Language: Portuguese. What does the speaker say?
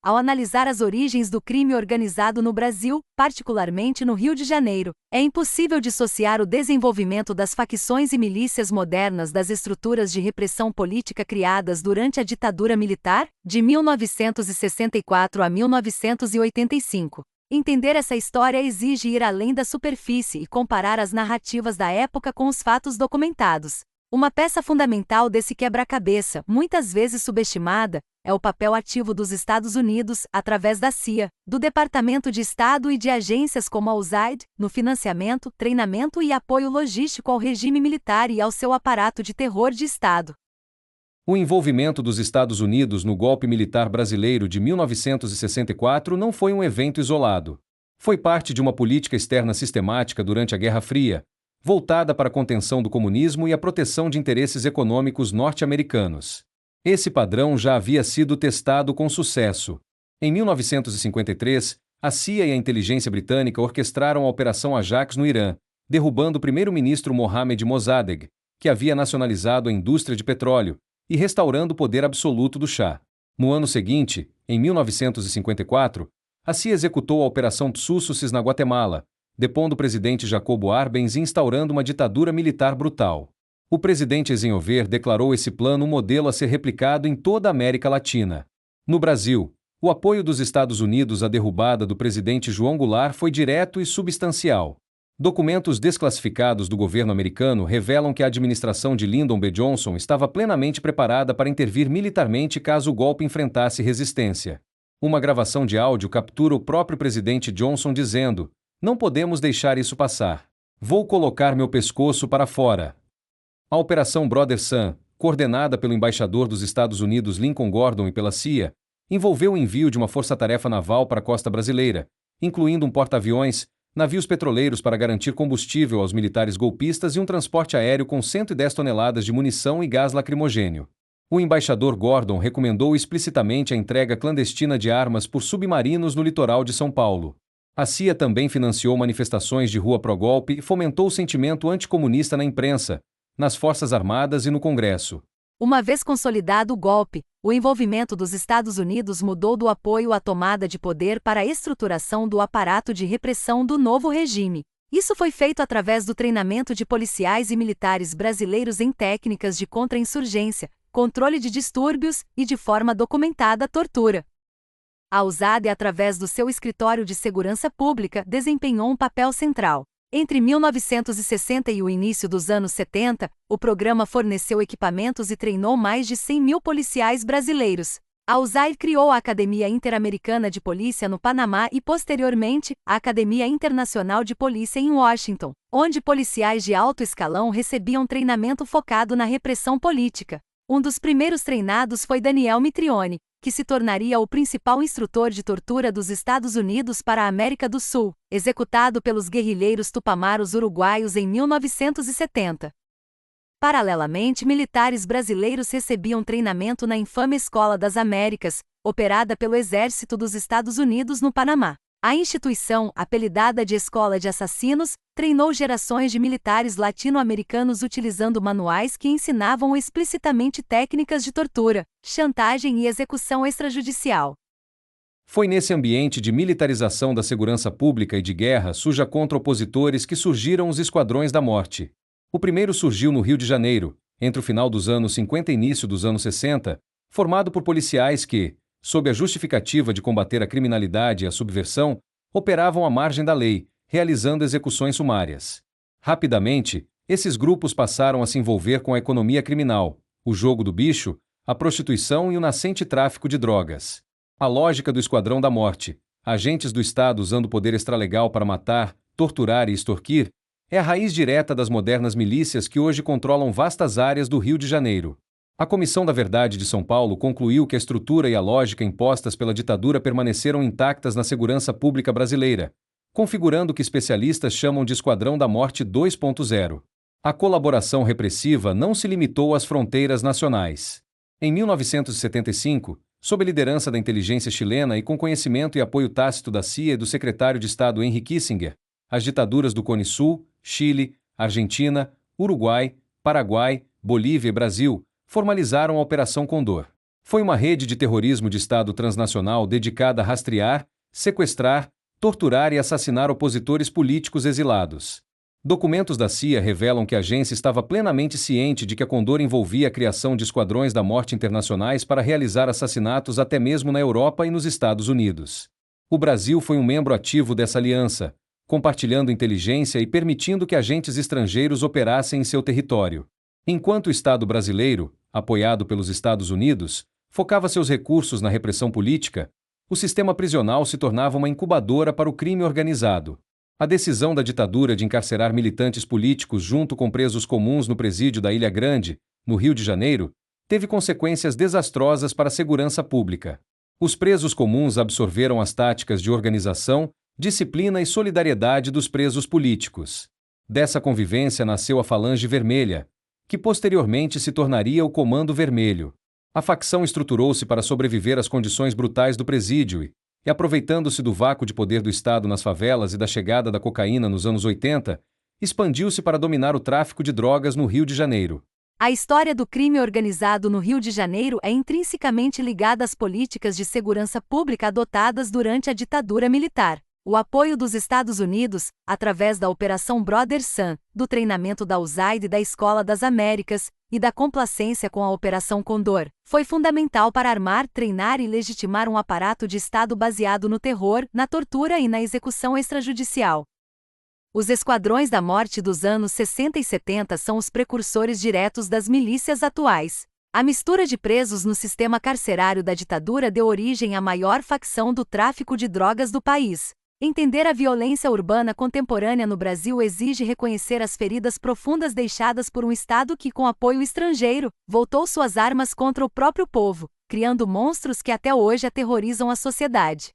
Ao analisar as origens do crime organizado no Brasil, particularmente no Rio de Janeiro, é impossível dissociar o desenvolvimento das facções e milícias modernas das estruturas de repressão política criadas durante a ditadura militar, de 1964 a 1985. Entender essa história exige ir além da superfície e comparar as narrativas da época com os fatos documentados. Uma peça fundamental desse quebra-cabeça, muitas vezes subestimada, é o papel ativo dos Estados Unidos, através da CIA, do Departamento de Estado e de agências como a USAID, no financiamento, treinamento e apoio logístico ao regime militar e ao seu aparato de terror de Estado. O envolvimento dos Estados Unidos no golpe militar brasileiro de 1964 não foi um evento isolado. Foi parte de uma política externa sistemática durante a Guerra Fria, voltada para a contenção do comunismo e a proteção de interesses econômicos norte-americanos. Esse padrão já havia sido testado com sucesso. Em 1953, a CIA e a inteligência britânica orquestraram a Operação Ajax no Irã, derrubando o primeiro-ministro Mohammad Mossadegh, que havia nacionalizado a indústria de petróleo, e restaurando o poder absoluto do Shah. No ano seguinte, em 1954, a CIA executou a Operação Tsutsousis na Guatemala, depondo o presidente Jacobo Arbenz e instaurando uma ditadura militar brutal. O presidente Eisenhower declarou esse plano um modelo a ser replicado em toda a América Latina. No Brasil, o apoio dos Estados Unidos à derrubada do presidente João Goulart foi direto e substancial. Documentos desclassificados do governo americano revelam que a administração de Lyndon B. Johnson estava plenamente preparada para intervir militarmente caso o golpe enfrentasse resistência. Uma gravação de áudio captura o próprio presidente Johnson dizendo: "Não podemos deixar isso passar. Vou colocar meu pescoço para fora." A Operação Brother Sun, coordenada pelo embaixador dos Estados Unidos Lincoln Gordon e pela CIA, envolveu o envio de uma força-tarefa naval para a costa brasileira, incluindo um porta-aviões, navios petroleiros para garantir combustível aos militares golpistas e um transporte aéreo com 110 toneladas de munição e gás lacrimogêneo. O embaixador Gordon recomendou explicitamente a entrega clandestina de armas por submarinos no litoral de São Paulo. A CIA também financiou manifestações de rua pró-golpe e fomentou o sentimento anticomunista na imprensa, nas Forças Armadas e no Congresso. Uma vez consolidado o golpe, o envolvimento dos Estados Unidos mudou do apoio à tomada de poder para a estruturação do aparato de repressão do novo regime. Isso foi feito através do treinamento de policiais e militares brasileiros em técnicas de contra-insurgência, controle de distúrbios e, de forma documentada, tortura. A USAID, através do seu Escritório de Segurança Pública, desempenhou um papel central. Entre 1960 e o início dos anos 70, o programa forneceu equipamentos e treinou mais de 100 mil policiais brasileiros. A USAID criou a Academia Interamericana de Polícia no Panamá e, posteriormente, a Academia Internacional de Polícia em Washington, onde policiais de alto escalão recebiam treinamento focado na repressão política. Um dos primeiros treinados foi Daniel Mitrione, que se tornaria o principal instrutor de tortura dos Estados Unidos para a América do Sul, executado pelos guerrilheiros tupamaros uruguaios em 1970. Paralelamente, militares brasileiros recebiam treinamento na infame Escola das Américas, operada pelo Exército dos Estados Unidos no Panamá. A instituição, apelidada de Escola de Assassinos, treinou gerações de militares latino-americanos utilizando manuais que ensinavam explicitamente técnicas de tortura, chantagem e execução extrajudicial. Foi nesse ambiente de militarização da segurança pública e de guerra suja contra opositores que surgiram os Esquadrões da Morte. O primeiro surgiu no Rio de Janeiro, entre o final dos anos 50 e início dos anos 60, formado por policiais que, sob a justificativa de combater a criminalidade e a subversão, operavam à margem da lei, realizando execuções sumárias. Rapidamente, esses grupos passaram a se envolver com a economia criminal, o jogo do bicho, a prostituição e o nascente tráfico de drogas. A lógica do Esquadrão da Morte, agentes do Estado usando o poder extralegal para matar, torturar e extorquir, é a raiz direta das modernas milícias que hoje controlam vastas áreas do Rio de Janeiro. A Comissão da Verdade de São Paulo concluiu que a estrutura e a lógica impostas pela ditadura permaneceram intactas na segurança pública brasileira, configurando o que especialistas chamam de Esquadrão da Morte 2.0. A colaboração repressiva não se limitou às fronteiras nacionais. Em 1975, sob a liderança da inteligência chilena e com conhecimento e apoio tácito da CIA e do secretário de Estado Henry Kissinger, as ditaduras do Cone Sul, Chile, Argentina, Uruguai, Paraguai, Bolívia e Brasil formalizaram a Operação Condor. Foi uma rede de terrorismo de Estado transnacional dedicada a rastrear, sequestrar, torturar e assassinar opositores políticos exilados. Documentos da CIA revelam que a agência estava plenamente ciente de que a Condor envolvia a criação de esquadrões da morte internacionais para realizar assassinatos até mesmo na Europa e nos Estados Unidos. O Brasil foi um membro ativo dessa aliança, compartilhando inteligência e permitindo que agentes estrangeiros operassem em seu território. Enquanto o Estado brasileiro, apoiado pelos Estados Unidos, focava seus recursos na repressão política, o sistema prisional se tornava uma incubadora para o crime organizado. A decisão da ditadura de encarcerar militantes políticos junto com presos comuns no presídio da Ilha Grande, no Rio de Janeiro, teve consequências desastrosas para a segurança pública. Os presos comuns absorveram as táticas de organização, disciplina e solidariedade dos presos políticos. Dessa convivência nasceu a Falange Vermelha, que posteriormente se tornaria o Comando Vermelho. A facção estruturou-se para sobreviver às condições brutais do presídio e, aproveitando-se do vácuo de poder do Estado nas favelas e da chegada da cocaína nos anos 80, expandiu-se para dominar o tráfico de drogas no Rio de Janeiro. A história do crime organizado no Rio de Janeiro é intrinsecamente ligada às políticas de segurança pública adotadas durante a ditadura militar. O apoio dos Estados Unidos, através da Operação Brother Sun, do treinamento da USAID e da Escola das Américas, e da complacência com a Operação Condor, foi fundamental para armar, treinar e legitimar um aparato de Estado baseado no terror, na tortura e na execução extrajudicial. Os esquadrões da morte dos anos 60 e 70 são os precursores diretos das milícias atuais. A mistura de presos no sistema carcerário da ditadura deu origem à maior facção do tráfico de drogas do país. Entender a violência urbana contemporânea no Brasil exige reconhecer as feridas profundas deixadas por um Estado que, com apoio estrangeiro, voltou suas armas contra o próprio povo, criando monstros que até hoje aterrorizam a sociedade.